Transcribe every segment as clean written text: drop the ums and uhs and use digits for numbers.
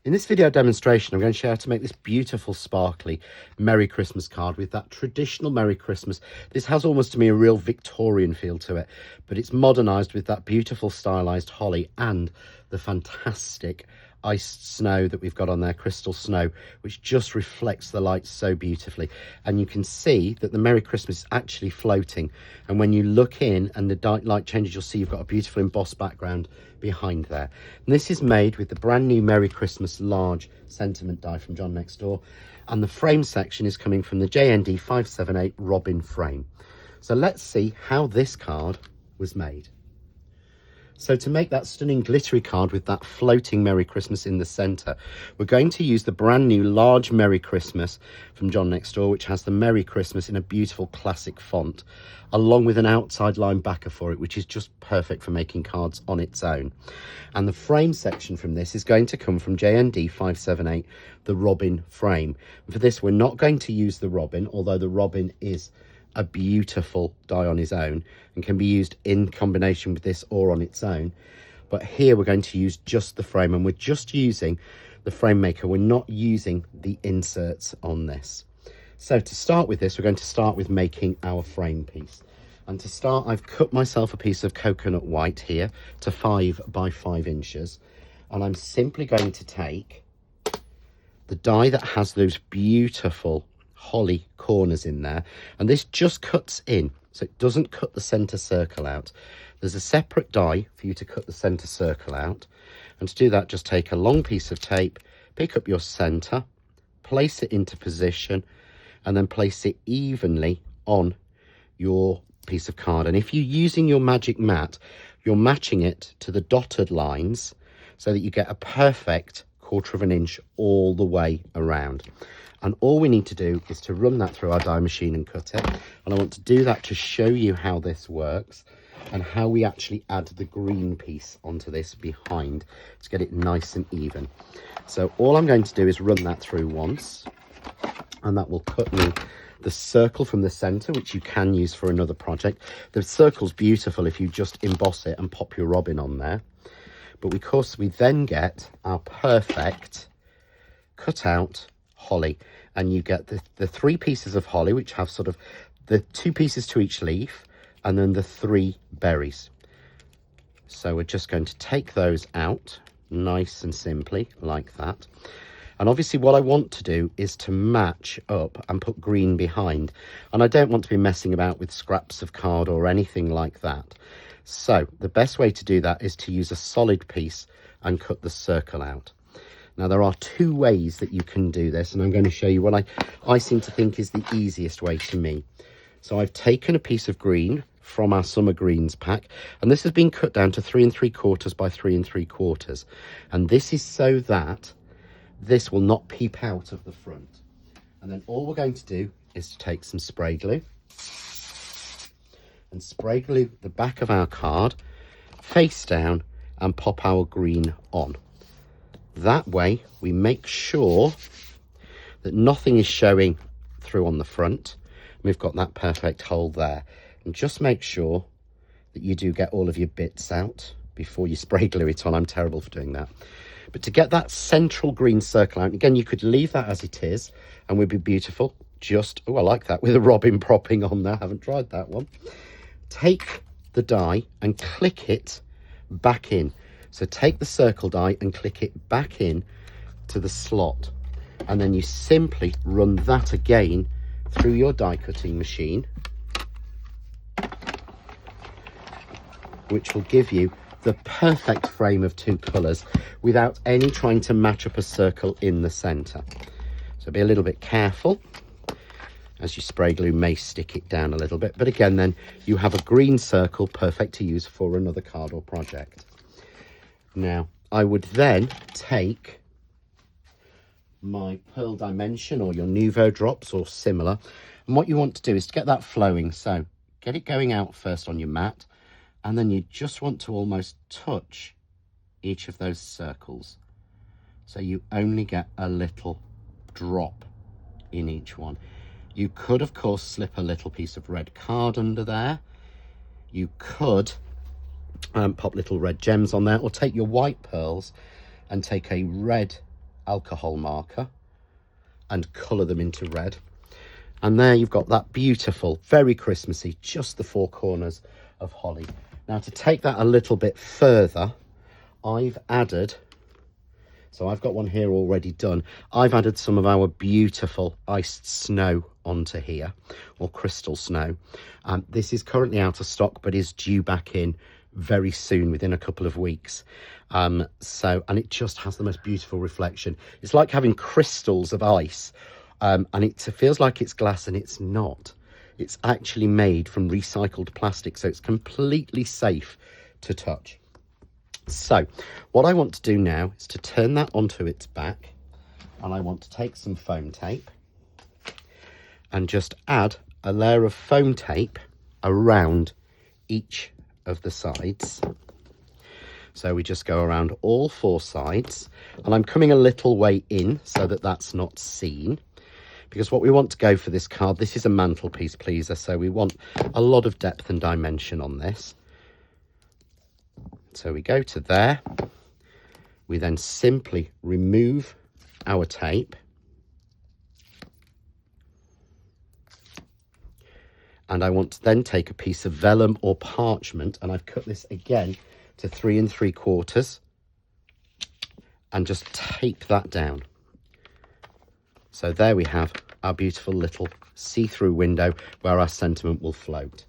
In this video demonstration, I'm going to show you how to make this beautiful, sparkly Merry Christmas card with that traditional Merry Christmas. This has almost to me a real Victorian feel to it, but it's modernised with that beautiful stylised holly and the fantastic iced snow that we've got on there, crystal snow, which just reflects the light so beautifully. And you can see that the Merry Christmas is actually floating, and when you look in and the light changes, you'll see you've got a beautiful embossed background behind there. And this is made with the brand new Merry Christmas large sentiment die from John Next Door, and the frame section is coming from the JND558 Robin frame. So let's see how this card was made. So to make that stunning glittery card with that floating Merry Christmas in the centre, we're going to use the brand new large Merry Christmas from John Next Door, which has the Merry Christmas in a beautiful classic font, along with an outside line backer for it, which is just perfect for making cards on its own. And the frame section from this is going to come from JND578, the Robin frame. And for this, we're not going to use the Robin, although the Robin is a beautiful die on his own and can be used in combination with this or on its own. But here we're going to use just the frame, and we're just using the frame maker. We're not using the inserts on this. So to start with this, we're going to start with making our frame piece. And to start, I've cut myself a piece of coconut white here to 5 by 5 inches. And I'm simply going to take the die that has those beautiful holly corners in there, and this just cuts in, so it doesn't cut the center circle out. There's a separate die for you to cut the center circle out, and to do that, just take a long piece of tape, pick up your center, place it into position, and then place it evenly on your piece of card. And if you're using your magic mat, you're matching it to the dotted lines so that you get a perfect 1/4 of an inch all the way around. And all we need to do is to run that through our die machine and cut it. And I want to do that to show you how this works and how we actually add the green piece onto this behind to get it nice and even. So all I'm going to do is run that through once, and that will cut me the circle from the center, which you can use for another project. The circle's beautiful if you just emboss it and pop your robin on there. But of course we then get our perfect cut out holly, and you get the 3 pieces of holly, which have sort of the 2 pieces to each leaf, and then the 3 berries. So we're just going to take those out nice and simply like that. And obviously what I want to do is to match up and put green behind, and I don't want to be messing about with scraps of card or anything like that. So the best way to do that is to use a solid piece and cut the circle out. Now there are 2 ways that you can do this, and I'm going to show you what I seem to think is the easiest way to me. So I've taken a piece of green from our summer greens pack, and this has been cut down to 3 3/4 by 3 3/4, and this is so that this will not peep out of the front. And then all we're going to do is to take some spray glue and spray glue the back of our card face down and pop our green on. That way we make sure that nothing is showing through on the front. We've got that perfect hole there, and just make sure that you do get all of your bits out before you spray glue it on. I'm terrible for doing that. But to get that central green circle out, again, you could leave that as it is and would be beautiful. Just, oh, I like that with a robin propping on there. I haven't tried that one. Take the die and click it back in. So take the circle die and click it back in to the slot, and then you simply run that again through your die cutting machine, which will give you the perfect frame of 2 colours without any trying to match up a circle in the centre. So be a little bit careful, as your spray glue may stick it down a little bit, but again then you have a green circle perfect to use for another card or project. Now, I would then take my Pearl Dimension or your Nouveau drops or similar, and what you want to do is to get that flowing. So get it going out first on your mat, and then you just want to almost touch each of those circles. So you only get a little drop in each one. You could, of course, slip a little piece of red card under there. You could pop little red gems on there, or take your white pearls and take a red alcohol marker and colour them into red. And there you've got that beautiful, very Christmassy, just the four corners of holly. Now to take that a little bit further, I've added, so I've got one here already done. I've added some of our beautiful iced snow onto here, or crystal snow. This is currently out of stock, but is due back in very soon, within a couple of weeks. And it just has the most beautiful reflection. It's like having crystals of ice, and it feels like it's glass, and it's not. It's actually made from recycled plastic, so it's completely safe to touch. So what I want to do now is to turn that onto its back, and I want to take some foam tape and just add a layer of foam tape around each of the sides. So we just go around all four sides, and I'm coming a little way in so that that's not seen, because what we want to go for this card, this is a mantelpiece pleaser, so we want a lot of depth and dimension on this. So we go to there, we then simply remove our tape, and I want to then take a piece of vellum or parchment, and I've cut this again to 3 3/4, and just tape that down. So there we have our beautiful little see-through window where our sentiment will float.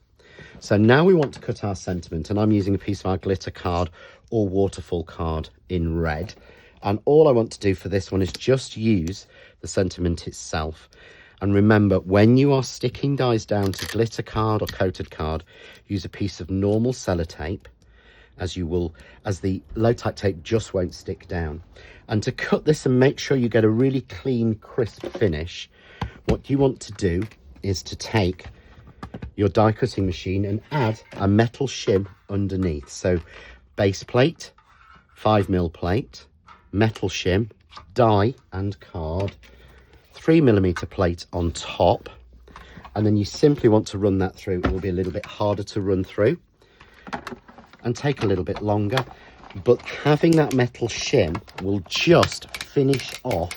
So now we want to cut our sentiment, and I'm using a piece of our glitter card or waterfall card in red. And all I want to do for this one is just use the sentiment itself. And remember, when you are sticking dies down to glitter card or coated card, use a piece of normal sellotape, as the low-type tape just won't stick down. And to cut this and make sure you get a really clean, crisp finish, what you want to do is to take your die cutting machine and add a metal shim underneath. So base plate, 5mm plate, metal shim, die and card, 3mm plate on top, and then you simply want to run that through. It will be a little bit harder to run through and take a little bit longer, but having that metal shim will just finish off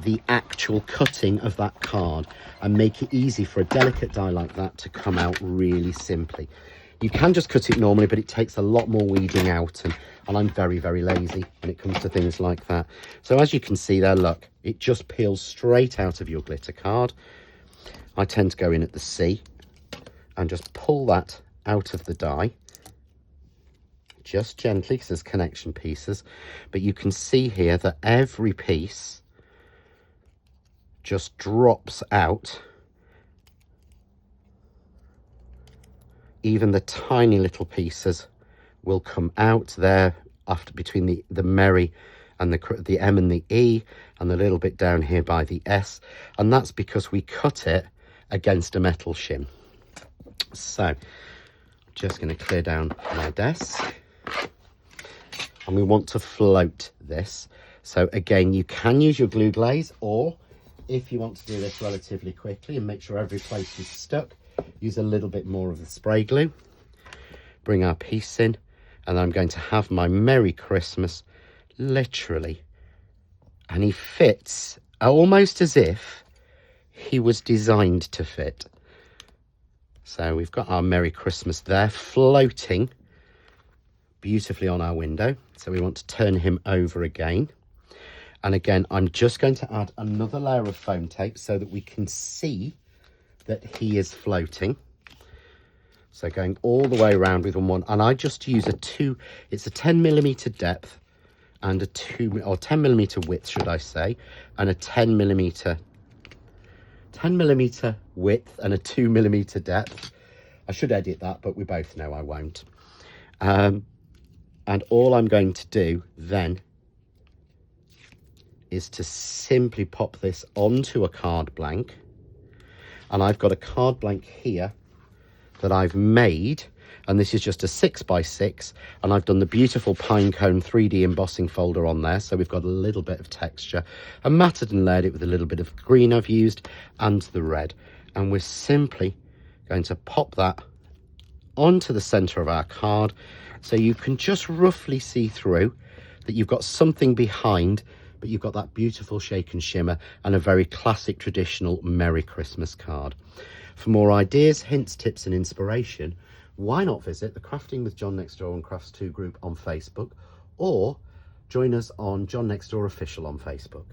the actual cutting of that card and make it easy for a delicate die like that to come out really simply. You can just cut it normally, but it takes a lot more weeding out, and I'm very, very lazy when it comes to things like that. So as you can see there, look, it just peels straight out of your glitter card. I tend to go in at the C and just pull that out of the die, just gently, because there's connection pieces. But you can see here that every piece just drops out. Even the tiny little pieces will come out there after, between the Merry and the M and the E, and the little bit down here by the S, and that's because we cut it against a metal shim. So I'm just going to clear down my desk, and we want to float this. So again, you can use your glue glaze, or if you want to do this relatively quickly and make sure every place is stuck, use a little bit more of the spray glue. Bring our piece in, and I'm going to have my Merry Christmas literally, and he fits almost as if he was designed to fit. So we've got our Merry Christmas there floating beautifully on our window. So we want to turn him over again. And again, I'm just going to add another layer of foam tape so that we can see that he is floating. So going all the way around with one, and I just use it's a 10mm depth and a 10mm width, should I say, and a 10mm width and a 2mm depth. I should edit that, but we both know I won't. And all I'm going to do then is to simply pop this onto a card blank. And I've got a card blank here that I've made, and this is just a 6x6, and I've done the beautiful pinecone 3D embossing folder on there, so we've got a little bit of texture, and matted and layered it with a little bit of green I've used and the red, and we're simply going to pop that onto the center of our card, so you can just roughly see through that you've got something behind, but you've got that beautiful shake and shimmer and a very classic traditional Merry Christmas card. For more ideas, hints, tips and inspiration, why not visit the Crafting with John Next Door and Crafts 2 group on Facebook, or join us on John Next Door Official on Facebook.